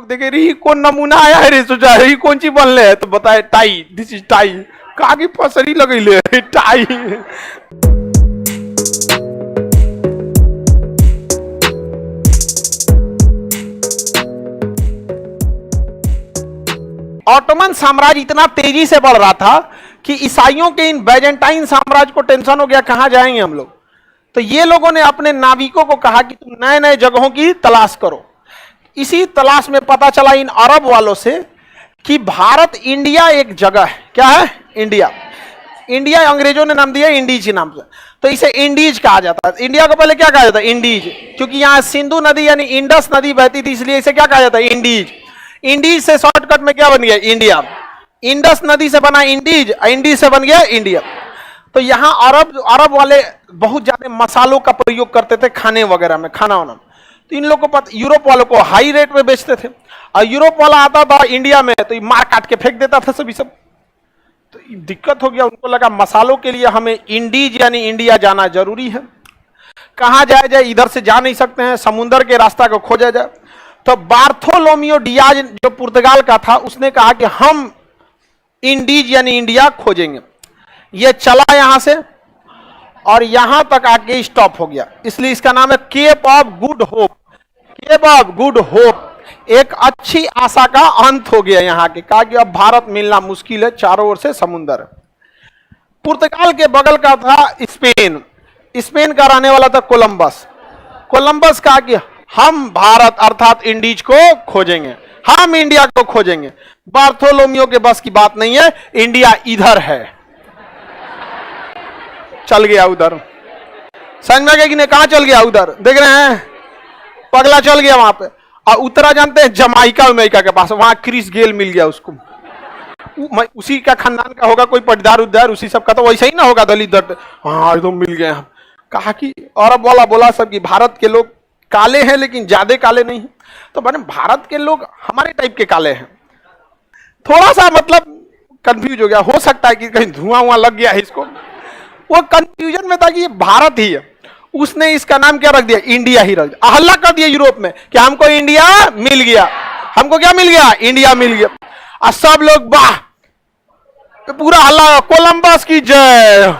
लोग देखे रही कौन नमूना आया है रे, सोचा रही कौन सी बनले है, तो बताए टाई, दिस इज टाई। कहा की फसरी लगैले टाई। ऑटोमन साम्राज्य इतना तेजी से बढ़ रहा था कि ईसाइयों के इन बैजेंटाइन साम्राज्य को टेंशन हो गया, कहां जाएंगे हम लोग। तो ये लोगों ने अपने नाविकों को कहा कि तुम नए नए जगहों की तलाश करो। इसी तलाश में पता चला इन अरब वालों से कि भारत इंडिया एक जगह है। क्या है? इंडिया। इंडिया अंग्रेजों ने नाम दिया इंडीज के नाम से, तो इसे इंडीज कहा जाता है। इंडिया को पहले क्या कहा जाता है? इंडीज, क्योंकि यहाँ सिंधु नदी यानी इंडस नदी बहती थी, इसलिए इसे क्या कहा जाता है? इंडीज। इंडीज से शॉर्टकट में क्या बन गया? इंडिया। इंडस नदी से बना इंडीज, इंडीज से बन गया इंडिया। तो यहाँ अरब वाले बहुत ज्यादा मसालों का प्रयोग करते थे खाने वगैरह में, खाना वाना। तो इन लोगों को पता, यूरोप वालों को हाई रेट में बेचते थे, और यूरोप वाला आता था इंडिया में तो मार काट के फेंक देता था सभी सब। तो दिक्कत हो गया, उनको लगा मसालों के लिए हमें इंडीज यानी इंडिया जाना जरूरी है। कहाँ जाया जाए? इधर से जा नहीं सकते हैं, समुद्र के रास्ता को खोजा जाए। तो बार्थोलोमियो डियाज जो पुर्तगाल का था, उसने कहा कि हम इंडीज यानी इंडिया खोजेंगे। ये चला यहां से और यहां तक आके स्टॉप हो गया, इसलिए इसका नाम है Cape of Good Hope. Cape of Good Hope, एक अच्छी आशा का अंत हो गया यहाँ के। कहा कि अब भारत मिलना मुश्किल है, चारों ओर से समुद्र। पुर्तगाल के बगल का था स्पेन, स्पेन का रहने वाला था कोलंबस। कोलंबस कहा कि हम भारत अर्थात इंडीज को खोजेंगे, हम इंडिया को खोजेंगे। बार्थोलोमियो के बस की बात नहीं है, इंडिया इधर है। चल गया उधर, समझ में गया कि नहीं? कहां चल गया? उधर देख रहे हैं, पगला चल गया वहां पे। और उतरा जानते हैं जमाइका अमेरिका के पास, वहां क्रिस गेल मिल गया उसको। उसी का खानदान का होगा, कोई पटदार उद्दार उसी सब का, तो वैसे ही ना होगा दलित। हाँ एकदम मिल गए हम। कहा कि अरब वाला बोला सब कि भारत के लोग काले हैं लेकिन ज्यादा काले नहीं। तो मैंने भारत के लोग हमारे टाइप के काले हैं। थोड़ा सा मतलब कंफ्यूज हो गया, हो सकता है कि कहीं धुआं वहां लग गया है इसको। वो कंफ्यूजन में था कि ये भारत ही है, उसने इसका नाम क्या रख दिया? इंडिया ही रख दिया। हल्ला कर दिया यूरोप में कि हमको इंडिया मिल गया। हमको क्या मिल गया? इंडिया मिल गया। और सब लोग वाह, पूरा हल्ला, कोलंबस की जय,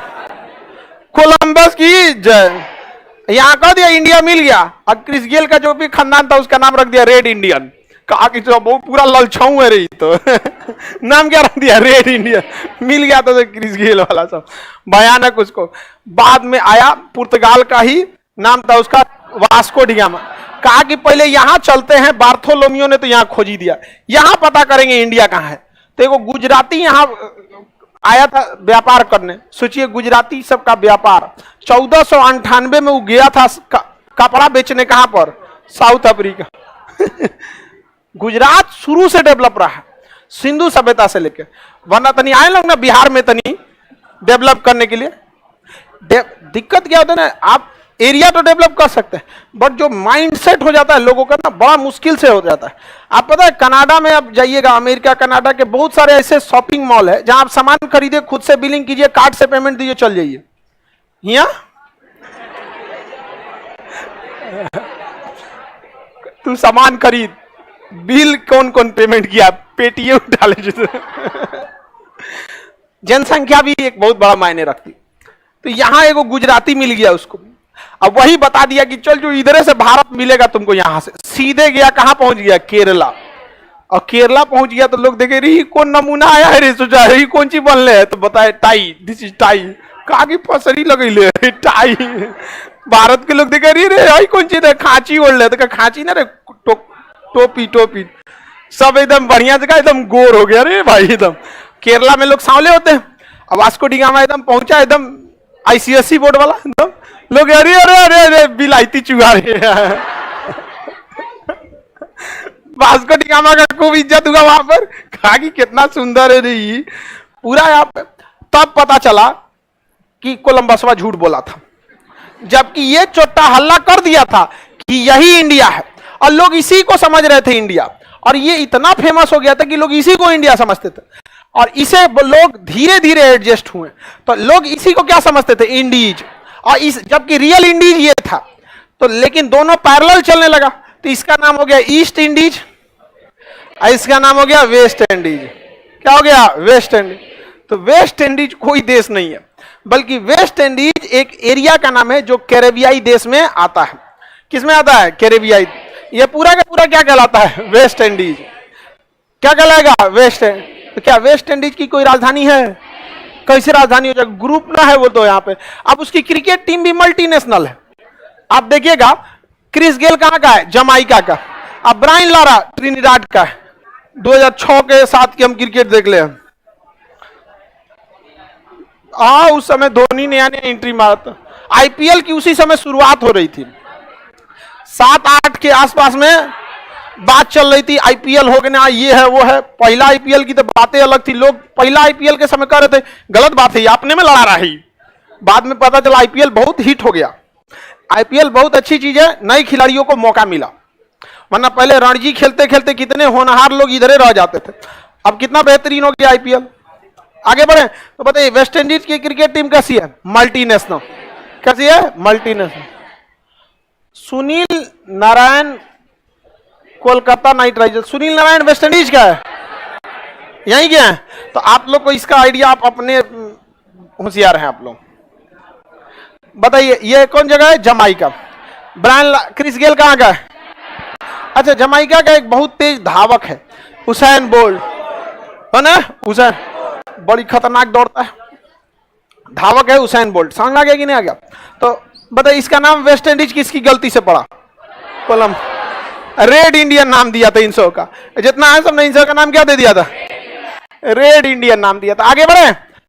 कोलंबस की जय। यहां कह दिया इंडिया मिल गया। और क्रिस गेल का जो भी खानदान था उसका नाम रख दिया रेड इंडियन। कहा कि तो पूरा ललछाऊ है रही तो नाम क्या रख दिया? Red India. मिल गया तो क्रिस गेल वाला सब भयानक। उसको बाद में आया, पुर्तगाल का ही नाम था उसका, वास्को डिगामा। कहा कि पहले यहां चलते हैं, बार्थोलोमियो ने तो यहां खोज ही दिया, यहां पता करेंगे इंडिया कहां है। तो एक गुजराती यहां आया था व्यापार करने। सोचिए गुजराती सब का व्यापार। 1498 में वो गया था कपड़ा बेचने, कहां पर? South Africa. गुजरात शुरू से डेवलप रहा है, सिंधु सभ्यता से लेकर, वरना तनी आए लोग ना बिहार में तनी डेवलप करने के लिए। दिक्कत क्या होता है ना, आप एरिया तो डेवलप कर सकते हैं, बट जो माइंडसेट हो जाता है लोगों का ना, बड़ा मुश्किल से हो जाता है। आप पता है कनाडा में आप जाइएगा, अमेरिका कनाडा के बहुत सारे ऐसे शॉपिंग मॉल है जहां आप सामान खरीदे, खुद से बिलिंग कीजिए, कार्ड से पेमेंट दीजिए, चल जाइए। यहाँ तू सामान खरीद, बिल कौन कौन पेमेंट किया, पेटीएम डाले। जनसंख्या भी एक बहुत बड़ा मायने रखती। तो यहां एगो गुजराती मिल गया उसको, अब वही बता दिया कि चल जो इधर से भारत मिलेगा तुमको, यहां से सीधे गया, कहां पहुंच गया? केरला। और केरला पहुंच गया तो लोग देखे रही कौन नमूना आया है रे, सोचा रही कौन सी बनले है, तो बताए टाई, दिस इज टाई। कहा की फसरी लगैले टाई। भारत के लोग देखे रही रे कौन सी खांची ओढ़ ले, तो खांची ना रे, टोपी टोपी सब एकदम बढ़िया जगह, एकदम गोर हो गया रे भाई एकदम। केरला में लोग सांवले होते हैं। अब वास्को डिगामा एकदम पहुंचा, एकदम आईसीएससी बोर्ड वाला, एकदम लोग अरे अरे अरे अरे बिलायती चुहा रहे। वास्को डिगामा का खूब इज्जत हुआ वहां पर, कहा कि कितना सुंदर है रे पूरा यहाँ पे। तब पता चला कि कोलंबसवा झूठ बोला था, जबकि ये चोट्टा हल्ला कर दिया था कि यही इंडिया है, और लोग इसी को समझ रहे थे इंडिया। और ये इतना फेमस हो गया था कि लोग इसी को इंडिया समझते थे, और इसे लोग धीरे धीरे एडजस्ट हुए। तो लोग इसी को क्या समझते थे? इंडीज। और इस जबकि रियल इंडीज ये था, तो लेकिन दोनों पैरेलल चलने लगा, तो इसका नाम हो गया ईस्ट इंडीज, इसका नाम हो गया वेस्ट इंडीज। क्या हो गया? West Indies. तो वेस्ट इंडीज कोई देश नहीं है, बल्कि वेस्ट इंडीज एक एरिया का नाम है जो कैरेबियाई देश में आता है। किसमें आता है? कैरेबियाई। ये पूरा का पूरा क्या कहलाता है? West Indies. क्या कहलाएगा? वेस्ट। तो क्या वेस्ट इंडीज की कोई राजधानी है? कैसी राजधानी हो जाएगा? ग्रुप ना है वो तो यहाँ पे। अब उसकी क्रिकेट टीम भी मल्टीनेशनल है। आप देखिएगा, क्रिस गेल कहाँ का है? जमाइका का। अब ब्रायन लारा ट्रिनिडाड का है। 2006 के साथ की हम क्रिकेट देख ले। उस समय धोनी नया नया एंट्री मारा था। आईपीएल की उसी समय शुरुआत हो रही थी, 7-8 के आसपास में बात चल रही थी आईपीएल हो गया, ये है वो है। पहला आईपीएल की तो बातें अलग थी। लोग पहला आईपीएल के समय कह रहे थे गलत बात है, अपने में लड़ा रही। बाद में पता चला आईपीएल बहुत हिट हो गया। आईपीएल बहुत अच्छी चीज है, नए खिलाड़ियों को मौका मिला। वरना पहले रणजी खेलते खेलते कितने होनहार लोग इधरे रह जाते थे। अब कितना बेहतरीन हो गया आईपीएल। आगे बढ़े तो बताइए, वेस्ट इंडीज की क्रिकेट टीम कैसी है? मल्टीनेशनल। कैसी है? Multinational. Sunil Narayan Kolkata night Riders. Sunil Narayan West Indies का है, यही क्या है? तो आप लोग को इसका आइडिया, आप अपने होशियार हैं आप लोग। बताइए ये कौन जगह है? जमाइका। क्रिस गेल कहाँ का है? अच्छा, जमाइका का एक बहुत तेज धावक है, हुसैन बोल्ट, है ना? हुसैन बड़ी खतरनाक दौड़ता है, धावक है हुसैन बोल्ट। समझ आ गया कि नहीं आ गया? तो बताइए इसका नाम वेस्ट इंडीज किसकी गलती से पड़ा? कोलम। रेड इंडियन नाम दिया था इन सब का, जितना है सबने इन सब का नाम क्या दे दिया था? रेड इंडियन नाम दिया था। आगे बढ़े।